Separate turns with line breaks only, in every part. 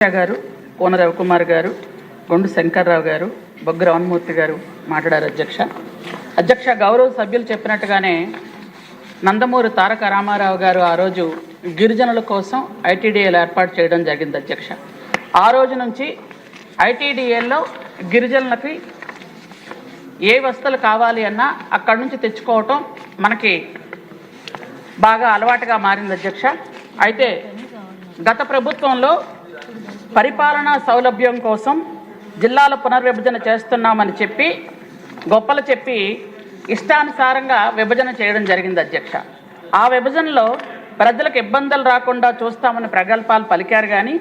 గారు, కోన రవికుమార్ గారు, గొండు శంకర్రావు గారు, బొగ్గు రామమూర్తి గారు మాట్లాడారు. అధ్యక్ష గౌరవ సభ్యులు చెప్పినట్టుగానే నందమూరి తారక రామారావు గారు ఆ రోజు గిరిజనుల కోసం ఐటీడీఏలు ఏర్పాటు చేయడం జరిగింది. అధ్యక్ష ఆ రోజు నుంచి ఐటీడీఏల్లో గిరిజనులకి ఏ వస్తువులు కావాలి అన్నా అక్కడి నుంచి తెచ్చుకోవటం మనకి బాగా అలవాటుగా మారింది. అధ్యక్ష అయితే గత ప్రభుత్వంలో పరిపాలనా సౌలభ్యం కోసం జిల్లాల పునర్విభజన చేస్తున్నామని చెప్పి గొప్పలు చెప్పి ఇష్టానుసారంగా విభజన చేయడం జరిగింది. అధ్యక్ష ఆ విభజనలో ప్రజలకు ఇబ్బందులు రాకుండా చూస్తామని ప్రగల్భాలు పలికారు, కానీ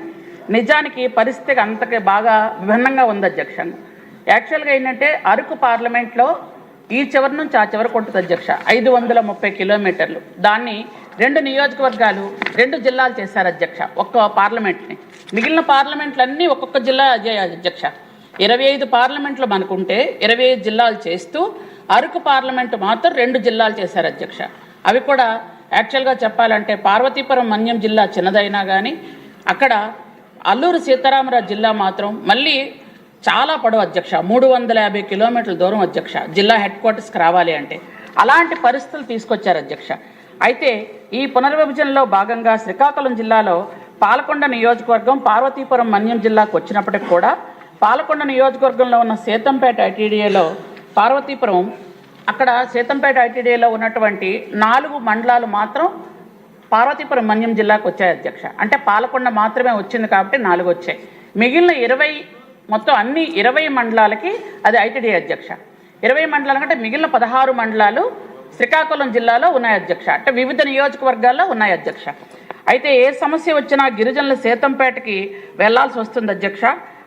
నిజానికి పరిస్థితి అంతకే బాగా విభిన్నంగా ఉంది. అధ్యక్ష యాక్చువల్గా ఏంటంటే అరకు పార్లమెంట్లో ఈ చివరి నుంచి ఆ చివరికి ఉంటుంది. అధ్యక్ష 530 కిలోమీటర్లు, దాన్ని 2 నియోజకవర్గాలు 2 జిల్లాలు చేశారు. అధ్యక్ష ఒక్క పార్లమెంట్ని, మిగిలిన పార్లమెంట్లన్నీ ఒక్కొక్క జిల్లా అధ్యక్ష 25 పార్లమెంట్లు మనకుంటే 25 జిల్లాలు చేస్తూ అరకు పార్లమెంటు మాత్రం 2 జిల్లాలు చేశారు. అధ్యక్ష అవి కూడా యాక్చువల్గా చెప్పాలంటే పార్వతీపురం మన్యం జిల్లా చిన్నదైనా కానీ అక్కడ అల్లూరు సీతారామరాజు జిల్లా మాత్రం మళ్ళీ చాలా పొడవు. అధ్యక్ష 350 కిలోమీటర్ల దూరం. అధ్యక్ష జిల్లా హెడ్ క్వార్టర్స్కి రావాలి అంటే అలాంటి పరిస్థితులు తీసుకొచ్చారు. అధ్యక్ష అయితే ఈ పునర్విభజనలో భాగంగా శ్రీకాకుళం జిల్లాలో పాలకొండ నియోజకవర్గం పార్వతీపురం మన్యం జిల్లాకు వచ్చినప్పటికి కూడా పాలకొండ నియోజకవర్గంలో ఉన్న సీతంపేట ఐటీడీఏలో పార్వతీపురం అక్కడ సీతంపేట ఐటీడీఏలో ఉన్నటువంటి 4 మండలాలు మాత్రం పార్వతీపురం మన్యం జిల్లాకు వచ్చాయి. అధ్యక్ష అంటే పాలకొండ మాత్రమే వచ్చింది కాబట్టి 4 వచ్చాయి. మిగిలిన 20 మొత్తం అన్ని 20 మండలాలకి అది ఐటీడీఏ. అధ్యక్ష 20 మండలాల కంటే మిగిలిన 16 మండలాలు శ్రీకాకుళం జిల్లాలో ఉన్నాయి. అధ్యక్ష అంటే వివిధ నియోజకవర్గాల్లో ఉన్నాయి. అధ్యక్ష అయితే ఏ సమస్య వచ్చినా గిరిజనుల సీతంపేటకి వెళ్లాల్సి వస్తుంది. అధ్యక్ష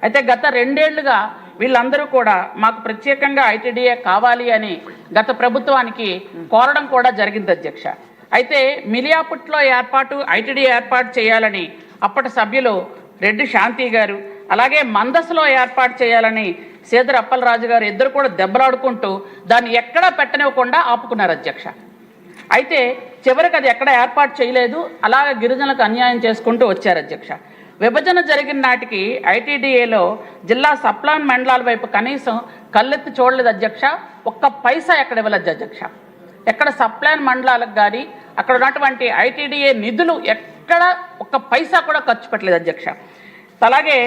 అయితే గత 2 ఏళ్లుగా వీళ్ళందరూ కూడా మాకు ప్రత్యేకంగా ఐటీడీఏ కావాలి అని గత ప్రభుత్వానికి కోరడం కూడా జరిగింది. అధ్యక్ష అయితే మిలియాపుట్లో ఐటీడీఏ ఏర్పాటు చేయాలని అప్పటి సభ్యులు రెడ్డి శాంతి గారు, అలాగే మందసలో ఏర్పాటు చేయాలని సేదర్ అప్పలరాజు గారు ఇద్దరు కూడా దెబ్బలాడుకుంటూ దాన్ని ఎక్కడా పెట్టనివ్వకుండా ఆపుకున్నారు. అధ్యక్ష అయితే చివరికి అది ఎక్కడ ఏర్పాటు చేయలేదు, అలాగే గిరిజనులకు అన్యాయం చేసుకుంటూ వచ్చారు. అధ్యక్ష విభజన జరిగిన నాటికి ఐటీడీఏలో జిల్లా సప్లాన్ మండలాల వైపు కనీసం కళ్ళెత్తి చూడలేదు. అధ్యక్ష ఒక్క పైసా ఎక్కడ ఇవ్వలేదు. అధ్యక్ష ఎక్కడ సప్లాన్ మండలాలకు కానీ అక్కడ ఉన్నటువంటి ఐటీడీఏ నిధులు ఎక్కడ ఒక్క పైసా కూడా ఖర్చు పెట్టలేదు. అధ్యక్ష అలాగే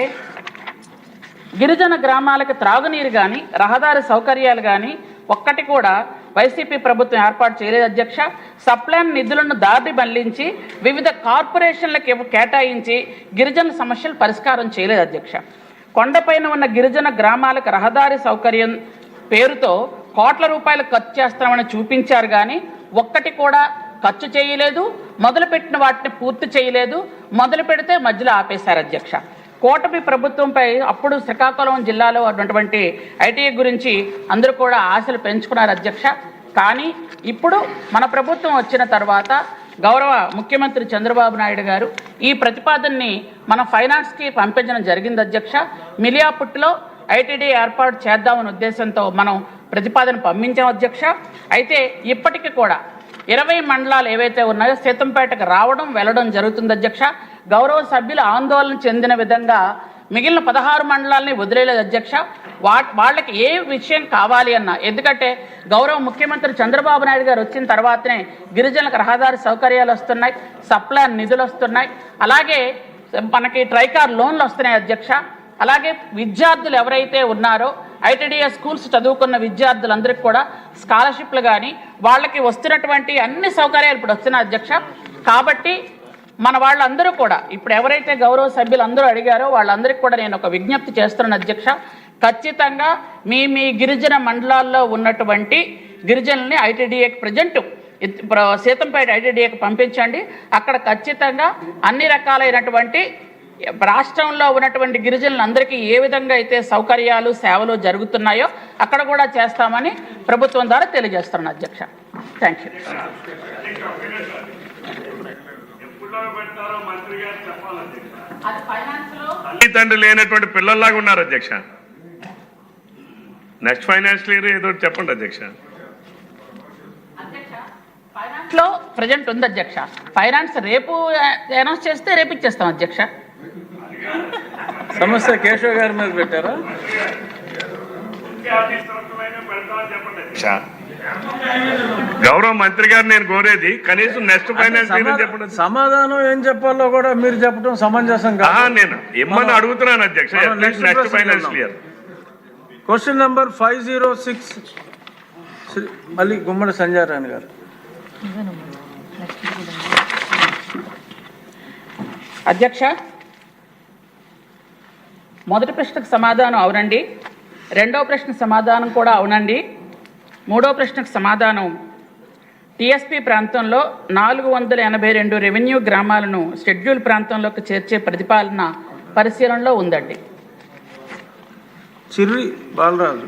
గిరిజన గ్రామాలకు త్రాగునీరు కానీ రహదారి సౌకర్యాలు కానీ ఒక్కటి కూడా వైసీపీ ప్రభుత్వం ఏర్పాటు చేయలేదు. అధ్యక్ష సప్లాన్ నిధులను దారి మళ్లించి వివిధ కార్పొరేషన్లకు కేటాయించి గిరిజన సమస్యలు పరిష్కారం చేయలేదు. అధ్యక్ష కొండపైన ఉన్న గిరిజన గ్రామాలకు రహదారి సౌకర్యం పేరుతో కోట్ల రూపాయలు ఖర్చు చేస్తామని చూపించారు, కానీ ఒక్కటి కూడా ఖర్చు చేయలేదు. మొదలుపెట్టిన వాటిని పూర్తి చేయలేదు, మొదలు పెడితే మధ్యలో ఆపేశారు. అధ్యక్ష కూటమి ప్రభుత్వంపై అప్పుడు శ్రీకాకుళం జిల్లాలో ఉన్నటువంటి ఐటీఐ గురించి అందరూ కూడా ఆశలు పెంచుకున్నారు. అధ్యక్ష కానీ ఇప్పుడు మన ప్రభుత్వం వచ్చిన తర్వాత గౌరవ ముఖ్యమంత్రి చంద్రబాబు నాయుడు గారు ఈ ప్రతిపాదనని మన ఫైనాన్స్కి పంపించడం జరిగింది. అధ్యక్ష మిలియాపుట్లో ఐటీడీ ఏర్పాటు చేద్దామనే ఉద్దేశంతో మనం ప్రతిపాదన పంపించాం. అధ్యక్ష అయితే ఇప్పటికీ కూడా 20 మండలాలు ఏవైతే ఉన్నాయో సీతంపేటకు రావడం వెళ్ళడం జరుగుతుంది. అధ్యక్ష గౌరవ సభ్యులు ఆందోళన చెందిన విధంగా మిగిలిన 16 మండలాలని వదిలేలేదు. అధ్యక్ష వాళ్ళకి ఏ విషయం కావాలి అన్నా, ఎందుకంటే గౌరవ ముఖ్యమంత్రి చంద్రబాబు నాయుడు గారు వచ్చిన తర్వాతనే గిరిజనులకు రహదారి సౌకర్యాలు వస్తున్నాయి, సప్లాన్ నిధులు వస్తున్నాయి, అలాగే మనకి ట్రైకార్ లోన్లు వస్తున్నాయి. అధ్యక్ష అలాగే విద్యార్థులు ఎవరైతే ఉన్నారో ఐటీడీఏ స్కూల్స్ చదువుకున్న విద్యార్థులందరికీ కూడా స్కాలర్షిప్లు కానీ వాళ్ళకి వస్తున్నటువంటి అన్ని సౌకర్యాలు ఇప్పుడు వస్తున్నాయి. అధ్యక్ష కాబట్టి మన వాళ్ళందరూ కూడా ఇప్పుడు ఎవరైతే గౌరవ సభ్యులు అందరూ అడిగారో వాళ్ళందరికీ కూడా నేను ఒక విజ్ఞప్తి చేస్తున్నాను. అధ్యక్ష ఖచ్చితంగా మీ గిరిజన మండలాల్లో ఉన్నటువంటి గిరిజనుల్ని ఐటీడీఏకి ప్రజెంట్ సీతంపేట ఐటీడీఏకి పంపించండి. అక్కడ ఖచ్చితంగా అన్ని రకాలైనటువంటి రాష్ట్రంలో ఉన్నటువంటి గిరిజనులందరికీ ఏ విధంగా అయితే సౌకర్యాలు సేవలు జరుగుతున్నాయో అక్కడ కూడా చేస్తామని ప్రభుత్వం ద్వారా తెలియజేస్తున్నాను. అధ్యక్ష థ్యాంక్ యూ.
తల్లిదండ్రులు లేనటువంటి పిల్లల్లాగా ఉన్నారు. అధ్యక్ష నెక్స్ట్ ఫైనాన్షియల్ ఇయర్ ఏదో చెప్పండి. అధ్యక్ష
ఫైనాన్స్లో ప్రజెంట్ ఉంది. అధ్యక్ష ఫైనాన్స్ రేపు అనౌన్స్ చేస్తే రేపు ఇచ్చేస్తాం. అధ్యక్ష
సమస్య కేశవ్ గారి మీద పెట్టారా?
అధ్యక్ష, గౌరవ మంత్రి గారు నేను కోరేది కనీసం నెక్స్ట్ ఫైనాన్స్ ఇయర్ చెప్పండి.
సమాధానం ఏం చెప్పాలో కూడా మీరు చెప్పడం సమంజసం కాదు.
నేను ఇమ్మని అడుగుతున్నాను అధ్యక్ష. Next finance year.
Question number 506 మళ్ళీ గుమ్మడి సంజయ్ రాణి గారు.
అధ్యక్ష, మొదటి ప్రశ్నకు సమాధానం అవునండి, రెండవ ప్రశ్నకు సమాధానం కూడా అవునండి, మూడవ ప్రశ్నకు సమాధానం టీఎస్పీ ప్రాంతంలో 482 రెవెన్యూ గ్రామాలను షెడ్యూల్ ప్రాంతంలోకి చేర్చే ప్రతిపాదన పరిశీలనలో ఉందండి.
చిర్రి బాలరాజు.